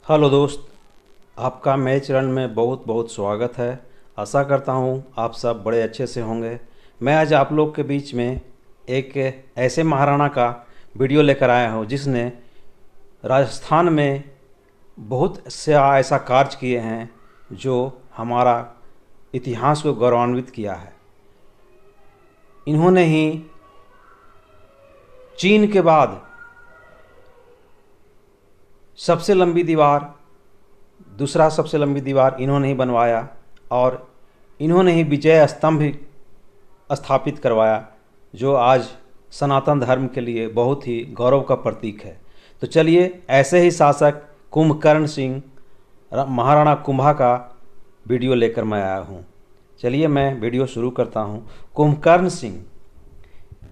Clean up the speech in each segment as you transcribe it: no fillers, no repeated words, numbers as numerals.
Hello दोस्त, आपका मेरे चैनल में बहुत बहुत स्वागत है। आशा करता हूँ आप सब बड़े अच्छे से होंगे। मैं आज आप लोग के बीच में एक ऐसे महाराणा का वीडियो लेकर आया हूँ जिसने राजस्थान में बहुत से ऐसा कार्य किए हैं जो हमारा इतिहास को गौरवान्वित किया है। इन्होंने ही चीन के बाद सबसे लंबी दीवार, दूसरा सबसे लंबी दीवार इन्होंने ही बनवाया और इन्होंने ही विजय स्तंभ भी स्थापित करवाया, जो आज सनातन धर्म के लिए बहुत ही गौरव का प्रतीक है। तो चलिए, ऐसे ही शासक कुंभकर्ण सिंह, महाराणा कुंभा का वीडियो लेकर मैं आया हूँ। चलिए मैं वीडियो शुरू करता हूँ। कुंभकर्ण सिंह,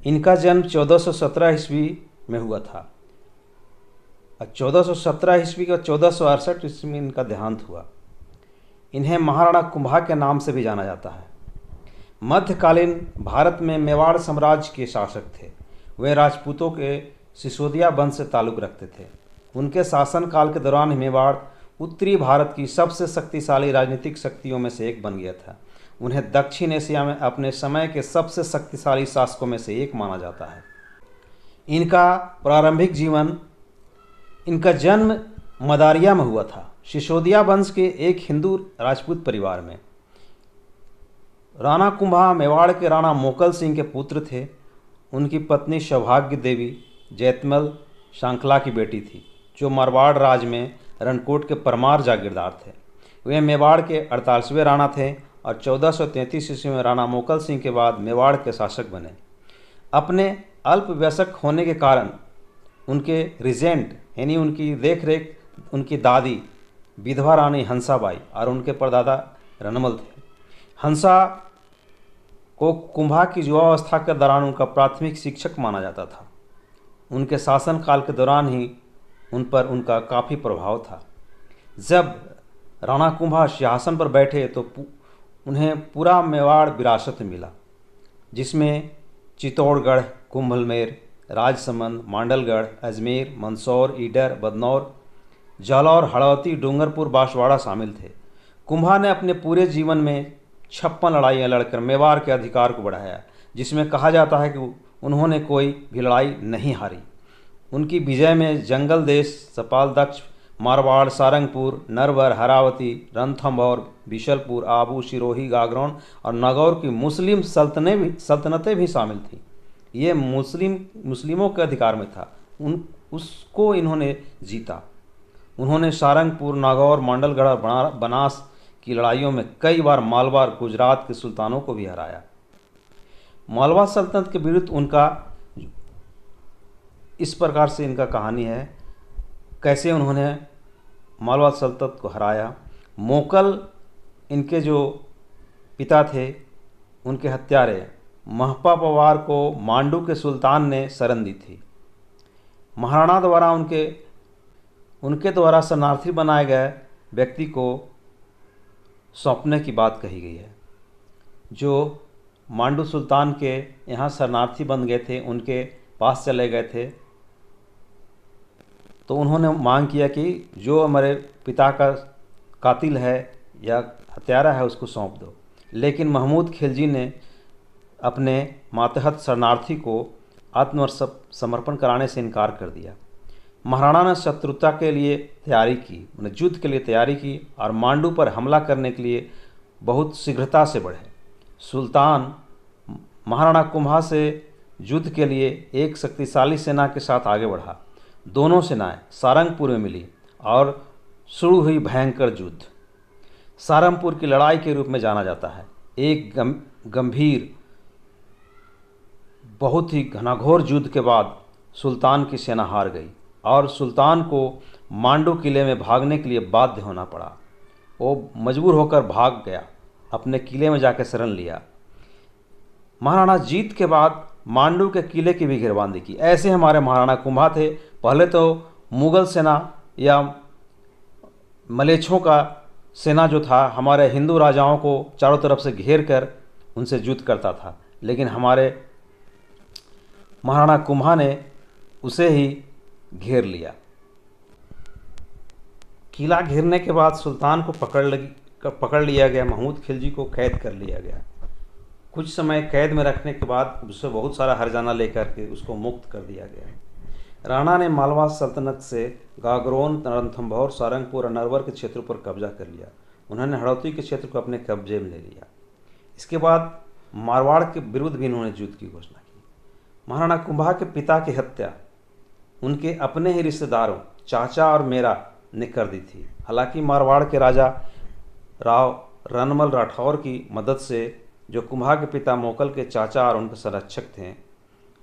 इनका जन्म 1417 ईस्वी में हुआ था। 1417 ईस्वी का 1468 ईस्वी में इनका देहांत हुआ। इन्हें महाराणा कुंभा के नाम से भी जाना जाता है। मध्यकालीन भारत में मेवाड़ साम्राज्य के शासक थे। वे राजपूतों के सिसोदिया वंश से ताल्लुक़ रखते थे। उनके शासनकाल के दौरान मेवाड़ उत्तरी भारत की सबसे शक्तिशाली राजनीतिक शक्तियों में से एक बन गया था। उन्हें दक्षिण एशिया में अपने समय के सबसे शक्तिशाली शासकों में से एक माना जाता है। इनका प्रारंभिक जीवन, इनका जन्म मदारिया में हुआ था, सिसोदिया वंश के एक हिंदू राजपूत परिवार में। राणा कुंभा मेवाड़ के राणा मोकल सिंह के पुत्र थे। उनकी पत्नी सौभाग्य देवी जैतमल श्रृंखला की बेटी थी, जो मारवाड़ राज में रणकोट के परमार जागीरदार थे। वे मेवाड़ के 48वें राणा थे और 1433 ईस्वी में राणा मोकल सिंह के बाद मेवाड़ के शासक बने। अपने अल्पवयस्क होने के कारण उनके रिजेंट यानी उनकी देखरेख उनकी दादी विधवा रानी हंसाबाई और उनके परदादा रनमल थे। हंसा को कुंभा की युवावस्था के दौरान उनका प्राथमिक शिक्षक माना जाता था। उनके शासनकाल के दौरान ही उन पर उनका काफ़ी प्रभाव था। जब राणा कुंभा सिंहासन पर बैठे तो उन्हें पूरा मेवाड़ विरासत में मिला, जिसमें चित्तौड़गढ़, कुंभलमेर, राजसमंद, मांडलगढ़, अजमेर, मंदसौर, ईडर, बदनौर, जालौर, हड़ौती, डूंगरपुर, बांसवाड़ा शामिल थे। कुंभा ने अपने पूरे जीवन में 56 लड़ाइयाँ लड़कर मेवाड़ के अधिकार को बढ़ाया, जिसमें कहा जाता है कि उन्होंने कोई भी लड़ाई नहीं हारी। उनकी विजय में जंगल देश, सपाल-दक्ष, मारवाड़, सारंगपुर, नरवर, हरावती, रणथंभौर, बिशलपुर, आबू, सिरोही, गागरौन और नागौर की मुस्लिम सल्तनतें भी शामिल थीं। ये मुस्लिमों के अधिकार में था, उसको इन्होंने जीता। उन्होंने सारंगपुर, नागौर, मांडलगढ़ और बनास की लड़ाइयों में कई बार मालवा और गुजरात के सुल्तानों को भी हराया। मालवा सल्तनत के विरुद्ध उनका इस प्रकार से इनका कहानी है, कैसे उन्होंने मालवा सल्तनत को हराया। मोकल इनके जो पिता थे, उनके हत्यारे महपा पवार को मांडू के सुल्तान ने शरण दी थी। महाराणा द्वारा उनके द्वारा शरणार्थी बनाए गए व्यक्ति को सौंपने की बात कही गई है। जो मांडू सुल्तान के यहाँ शरणार्थी बन गए थे, उनके पास चले गए थे, तो उन्होंने मांग किया कि जो हमारे पिता का कातिल है या हत्यारा है उसको सौंप दो। लेकिन महमूद खिलजी ने अपने मातहत शरणार्थी को आत्मसमर्पण कराने से इनकार कर दिया। महाराणा ने शत्रुता के लिए तैयारी की, युद्ध के लिए तैयारी की और मांडू पर हमला करने के लिए बहुत शीघ्रता से बढ़े। सुल्तान महाराणा कुंभा से युद्ध के लिए एक शक्तिशाली सेना के साथ आगे बढ़ा। दोनों सेनाएं सारंगपुर में मिली और शुरू हुई भयंकर युद्ध। सारंगपुर की लड़ाई के रूप में जाना जाता है। एक गंभीर, बहुत ही घनाघोर युद्ध के बाद सुल्तान की सेना हार गई और सुल्तान को मांडू किले में भागने के लिए बाध्य होना पड़ा। वो मजबूर होकर भाग गया, अपने किले में जाकर शरण लिया। महाराणा जीत के बाद मांडू के किले की भी घेरबंदी की। ऐसे हमारे महाराणा कुंभा थे। पहले तो मुग़ल सेना या मलेच्छों का सेना जो था, हमारे हिंदू राजाओं को चारों तरफ से घेर कर उनसे युद्ध करता था, लेकिन हमारे महाराणा कुंभा ने उसे ही घेर लिया। किला घेरने के बाद सुल्तान को पकड़ लिया गया। महमूद खिलजी को कैद कर लिया गया। कुछ समय कैद में रखने के बाद उसे बहुत सारा हर्जाना लेकर के उसको मुक्त कर दिया गया। राणा ने मालवा सल्तनत से गागरोन, रणथंभौर, सारंगपुर और नरवर के क्षेत्रों पर कब्जा कर लिया। उन्होंने हड़ौती के क्षेत्र को अपने कब्जे में ले लिया। इसके बाद मारवाड़ के विरुद्ध भी इन्होंने युद्ध की घोषणा की। महाराणा कुंभा के पिता की हत्या उनके अपने ही रिश्तेदारों चाचा और मेरा ने कर दी थी। हालांकि मारवाड़ के राजा राव रणमल राठौर की मदद से, जो कुंभा के पिता मोकल के चाचा और उनके संरक्षक थे,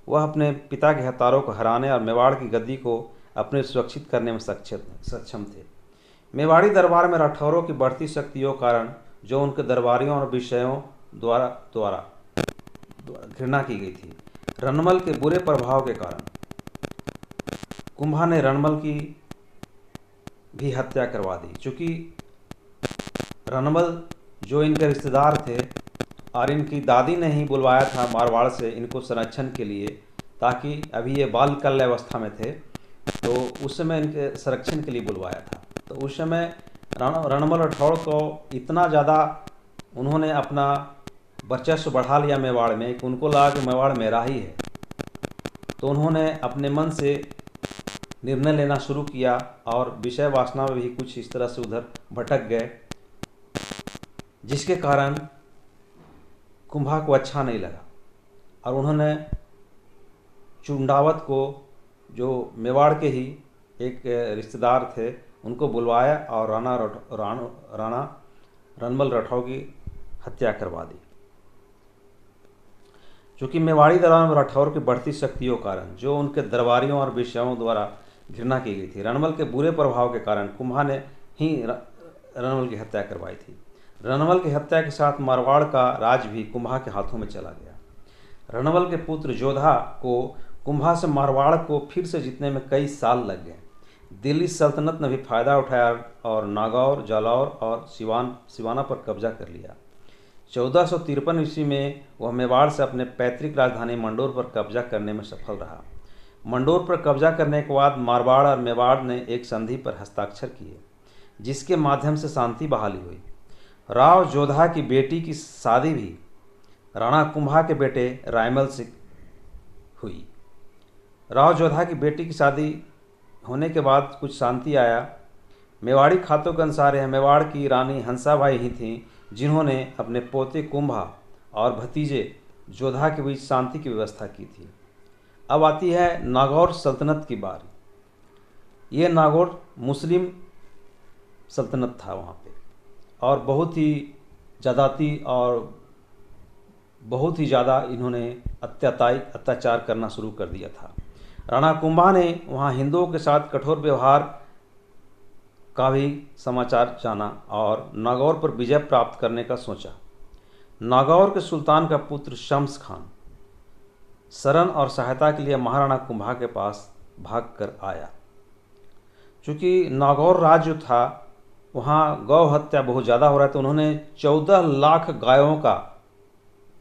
वह अपने पिता के हत्यारों को हराने और मेवाड़ की गद्दी को अपने सुरक्षित करने में सक्षम थे। मेवाड़ी दरबार में राठौरों की बढ़ती शक्तियों के कारण, जो उनके दरबारियों और विषयों द्वारा घृणा की गई थी, रणमल के बुरे प्रभाव के कारण कुंभा ने रणमल की भी हत्या करवा दी। चूँकि रणमल जो इनके रिश्तेदार थे और इनकी दादी ने ही बुलवाया था मारवाड़ से इनको संरक्षण के लिए, ताकि अभी ये बालकल्य अवस्था में थे, तो उस समय इनके संरक्षण के लिए बुलवाया था। तो उस समय रणमल राठौर को इतना ज़्यादा उन्होंने अपना वर्चस्व बढ़ा लिया मेवाड़ में कि उनको लगा कि मेवाड़ मेरा ही है। तो उन्होंने अपने मन से निर्णय लेना शुरू किया और विषय वासना में भी कुछ इस तरह से उधर भटक गए, जिसके कारण कुंभा को अच्छा नहीं लगा और उन्होंने चुंडावत को, जो मेवाड़ के ही एक रिश्तेदार थे, उनको बुलवाया और राणा रणमल राठौर की हत्या करवा दी। चूँकि मेवाड़ी दरबार में राठौर की बढ़ती शक्तियों के कारण, जो उनके दरबारियों और विषयों द्वारा घृणा की गई थी, रणमल के बुरे प्रभाव के कारण कुंभा ने ही रणमल की हत्या करवाई थी। रणमल की हत्या के साथ मारवाड़ का राज भी कुंभा के हाथों में चला गया। रणमल के पुत्र जोधा को कुंभा से मारवाड़ को फिर से जीतने में कई साल लग गए। दिल्ली सल्तनत ने भी फायदा उठाया और नागौर, जालौर और सिवाना पर कब्जा कर लिया। 1453 ईस्वी में वह मेवाड़ से अपने पैतृक राजधानी मंडोर पर कब्जा करने में सफल रहा। मंडोर पर कब्जा करने के बाद मारवाड़ और मेवाड़ ने एक संधि पर हस्ताक्षर किए, जिसके माध्यम से शांति बहाली हुई। राव जोधा की बेटी की शादी भी राणा कुंभा के बेटे रायमल से हुई। राव जोधा की बेटी की शादी होने के बाद कुछ शांति आया। मेवाड़ी खातों के अनुसार यह मेवाड़ की रानी हंसाबाई ही थीं, जिन्होंने अपने पोते कुंभा और भतीजे जोधा के बीच शांति की व्यवस्था की थी। अब आती है नागौर सल्तनत की बारी। ये नागौर मुस्लिम सल्तनत था वहाँ पे, और बहुत ही ज़्यादाती और बहुत ही ज़्यादा इन्होंने अत्याचार करना शुरू कर दिया था। राणा कुंभा ने वहाँ हिंदुओं के साथ कठोर व्यवहार का भी समाचार जाना और नागौर पर विजय प्राप्त करने का सोचा। नागौर के सुल्तान का पुत्र शम्स खान शरण और सहायता के लिए महाराणा कुंभा के पास भाग कर आया। चूँकि नागौर राज्य था, वहाँ गौ हत्या बहुत ज़्यादा हो रहा था, तो उन्होंने 14 लाख गायों का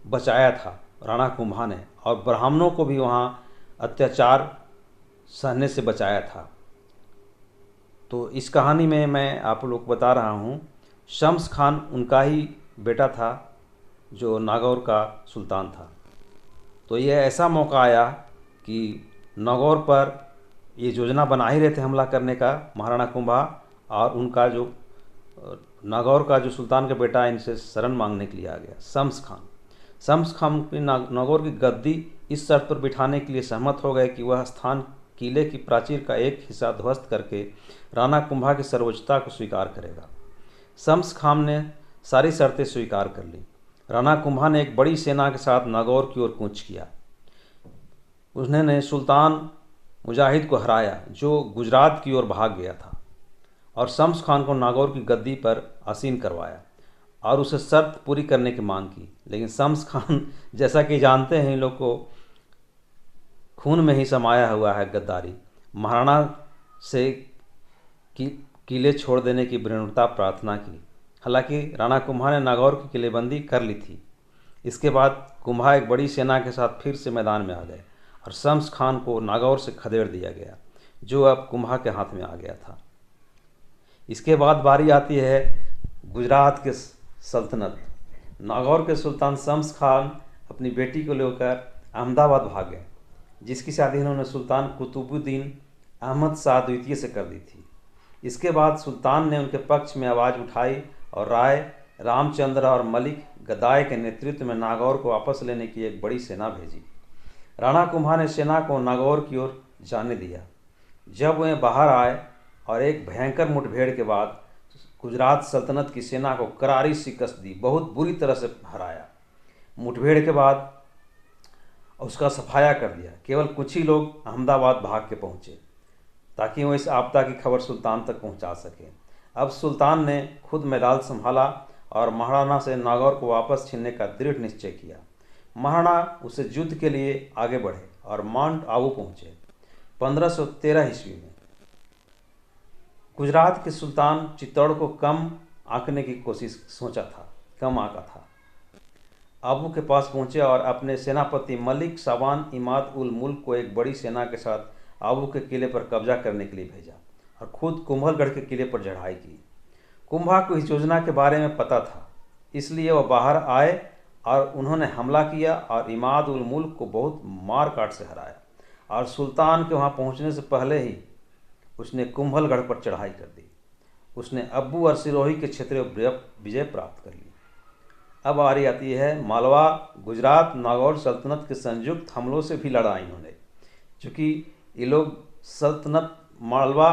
बचाया था राणा कुंभा ने, और ब्राह्मणों को भी वहाँ अत्याचार सहने से बचाया था। तो इस कहानी में मैं आप लोग को बता रहा हूँ, शम्स खान उनका ही बेटा था जो नागौर का सुल्तान था। तो यह ऐसा मौका आया कि नागौर पर ये योजना बना ही रहे थे हमला करने का महाराणा कुंभा, और उनका जो नागौर का जो सुल्तान का बेटा इनसे शरण मांगने के लिए आ गया शम्स खान। शम्स खान की नागौर की गद्दी इस शर्त पर बिठाने के लिए सहमत हो गए कि वह स्थान किले की प्राचीर का एक हिस्सा ध्वस्त करके राणा कुंभा की सर्वोच्चता को स्वीकार करेगा। शम्स खान ने सारी शर्तें स्वीकार कर ली। राणा कुंभा ने एक बड़ी सेना के साथ नागौर की ओर कूच किया। उन्होंने सुल्तान मुजाहिद को हराया, जो गुजरात की ओर भाग गया था, और शम्स खान को नागौर की गद्दी पर आसीन करवाया और उसे शर्त पूरी करने की मांग की। लेकिन शम्स खान, जैसा कि जानते हैं, इन लोग को खून में ही समाया हुआ है गद्दारी, महाराणा से किले छोड़ देने की विनम्रता प्रार्थना की। हालांकि राणा कुंभा ने नागौर की किलेबंदी कर ली थी। इसके बाद कुंभा एक बड़ी सेना के साथ फिर से मैदान में आ गए और शम्स खान को नागौर से खदेड़ दिया गया, जो अब कुंभा के हाथ में आ गया था। इसके बाद बारी आती है गुजरात के सल्तनत। नागौर के सुल्तान शम्स खान अपनी बेटी को लेकर अहमदाबाद भाग गए, जिसकी शादी उन्होंने सुल्तान कुतुबुद्दीन अहमद शाह द्वितीय से कर दी थी। इसके बाद सुल्तान ने उनके पक्ष में आवाज़ उठाई और राय रामचंद्र और मलिक गदाई के नेतृत्व में नागौर को वापस लेने की एक बड़ी सेना भेजी। राणा कुंभा ने सेना को नागौर की ओर जाने दिया। जब वे बाहर आए और एक भयंकर मुठभेड़ के बाद गुजरात सल्तनत की सेना को करारी शिकस्त दी, बहुत बुरी तरह से हराया। मुठभेड़ के बाद उसका सफाया कर दिया। केवल कुछ ही लोग अहमदाबाद भाग के पहुँचे ताकि वो इस आपदा की खबर सुल्तान तक पहुंचा सके। अब सुल्तान ने खुद मैदान संभाला और महाराणा से नागौर को वापस छीनने का दृढ़ निश्चय किया। महाराणा उसे युद्ध के लिए आगे बढ़े और माउंट आबू पहुंचे 1513 ईस्वी में। गुजरात के सुल्तान चित्तौड़ को कम आंकने की कोशिश सोचा था, कम आंका था। आबू के पास पहुंचे और अपने सेनापति मलिक शाबान इमाद उल मुल्क को एक बड़ी सेना के साथ आबू के किले पर कब्जा करने के लिए भेजा और खुद कुंभलगढ़ के किले पर चढ़ाई की। कुंभा को इस योजना के बारे में पता था, इसलिए वह बाहर आए और उन्होंने हमला किया और इमाद उल मुल्क को बहुत मार काट से हराया और सुल्तान के वहां पहुंचने से पहले ही उसने कुंभलगढ़ पर चढ़ाई कर दी। उसने अब्बू और सिरोही के क्षेत्रों में विजय प्राप्त कर ली। अब बारी आती है मालवा, गुजरात, नागौर सल्तनत के संयुक्त हमलों से भी लड़ा इन्होंने, चूँकि ये लोग सल्तनत मालवा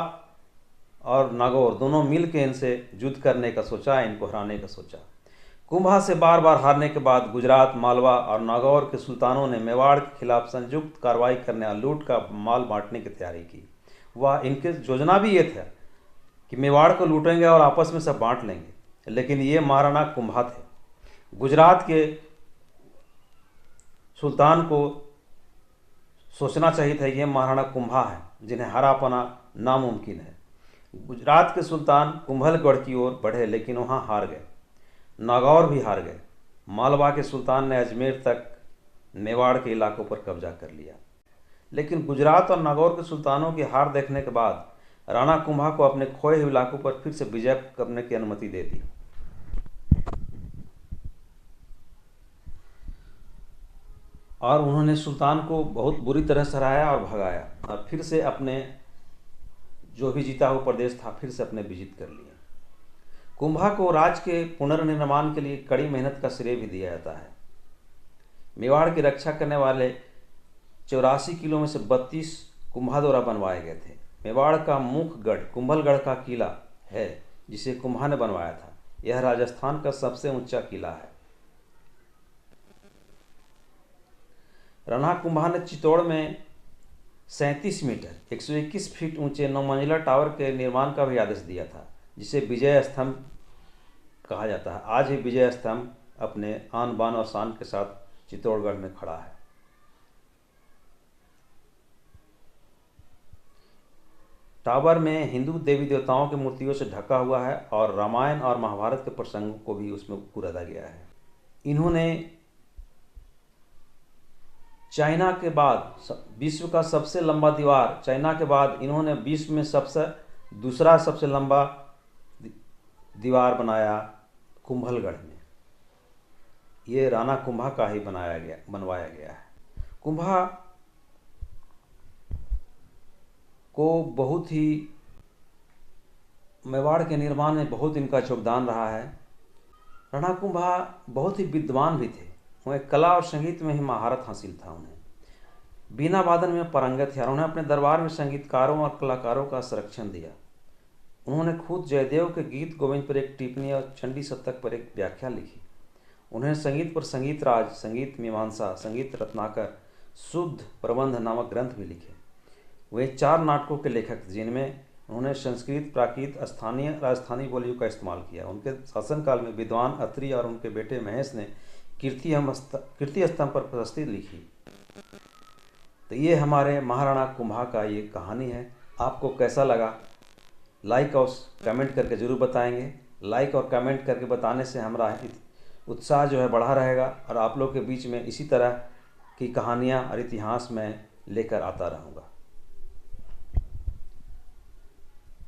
और नागौर दोनों मिल के इनसे युद्ध करने का सोचा, इनको हराने का सोचा। कुंभा से बार बार हारने के बाद गुजरात, मालवा और नागौर के सुल्तानों ने मेवाड़ के खिलाफ संयुक्त कार्रवाई करने और लूट का माल बांटने की तैयारी की। वह इनकी योजना भी ये था कि मेवाड़ को लूटेंगे और आपस में सब बांट लेंगे, लेकिन ये महाराणा कुंभा थे। गुजरात के सुल्तान को सोचना चाहिए था ये महाराणा कुंभा है, जिन्हें हरा पाना नामुमकिन है। गुजरात के सुल्तान कुंभलगढ़ की ओर बढ़े, लेकिन वहाँ हार गए। नागौर भी हार गए। मालवा के सुल्तान ने अजमेर तक मेवाड़ के इलाकों पर कब्जा कर लिया। लेकिन गुजरात और नागौर के सुल्तानों की हार देखने के बाद राणा कुंभा को अपने खोए हुए इलाकों पर फिर से विजय करने की अनुमति दे दी। और उन्होंने सुल्तान को बहुत बुरी तरह से हराया और भगाया और फिर से अपने जो भी जीता हुआ प्रदेश था फिर से अपने विजित कर लिया। कुंभा को राज्य के पुनर्निर्माण के लिए कड़ी मेहनत का श्रेय भी दिया जाता है। मेवाड़ की रक्षा करने वाले 84 किलो में से 32 कुंभा द्वारा बनवाए गए थे। मेवाड़ का मुख्य गढ़ कुंभलगढ़ का किला है, जिसे कुंभा ने बनवाया था। यह राजस्थान का सबसे ऊंचा किला है। राणा कुंभा ने चित्तौड़ में 37 मीटर 121 फीट ऊंचे 9 मंजिला टावर के निर्माण का भी आदेश दिया था, जिसे विजय स्तंभ कहा जाता है। आज ही विजय स्तंभ अपने आन बान और शान के साथ चित्तौड़गढ़ में खड़ा है। टावर में हिंदू देवी देवताओं की मूर्तियों से ढका हुआ है और रामायण और महाभारत के प्रसंगों को भी उसमें पूरा गया है। इन्होंने चाइना के बाद विश्व का सबसे लंबा दीवार, चाइना के बाद इन्होंने विश्व में दूसरा सबसे लंबा दीवार बनाया कुंभलगढ़ में। ये राणा कुंभा का ही बनवाया गया है। कुंभा को बहुत ही मेवाड़ के निर्माण में बहुत इनका योगदान रहा है। राणा कुंभा बहुत ही विद्वान भी थे। उन्हें कला और संगीत में ही महारत हासिल था। उन्हें बीना वादन में पारंगत थे और उन्हें अपने दरबार में संगीतकारों और कलाकारों का संरक्षण दिया। उन्होंने खुद जयदेव के गीत गोविंद पर एक टिप्पणी और चंडी शतक पर एक व्याख्या लिखी। उन्होंने संगीत पर संगीत राज, संगीत मीमांसा, संगीत रत्नाकर, शुद्ध प्रबंध नामक ग्रंथ भी लिखे। वे 4 नाटकों के लेखक थे, जिनमें उन्होंने संस्कृत, प्राकृत, स्थानीय, राजस्थानी बोलियों का इस्तेमाल किया। उनके शासनकाल में विद्वान अत्रि और उनके बेटे महेश ने कीर्ति स्तंभ पर प्रशस्ति लिखी। तो ये हमारे महाराणा कुंभा का ये कहानी है। आपको कैसा लगा लाइक और कमेंट करके ज़रूर बताएंगे। लाइक और कमेंट करके बताने से हमारा उत्साह जो है बढ़ा रहेगा और आप लोग के बीच में इसी तरह की कहानियाँ और इतिहास में लेकर आता रहूँगा।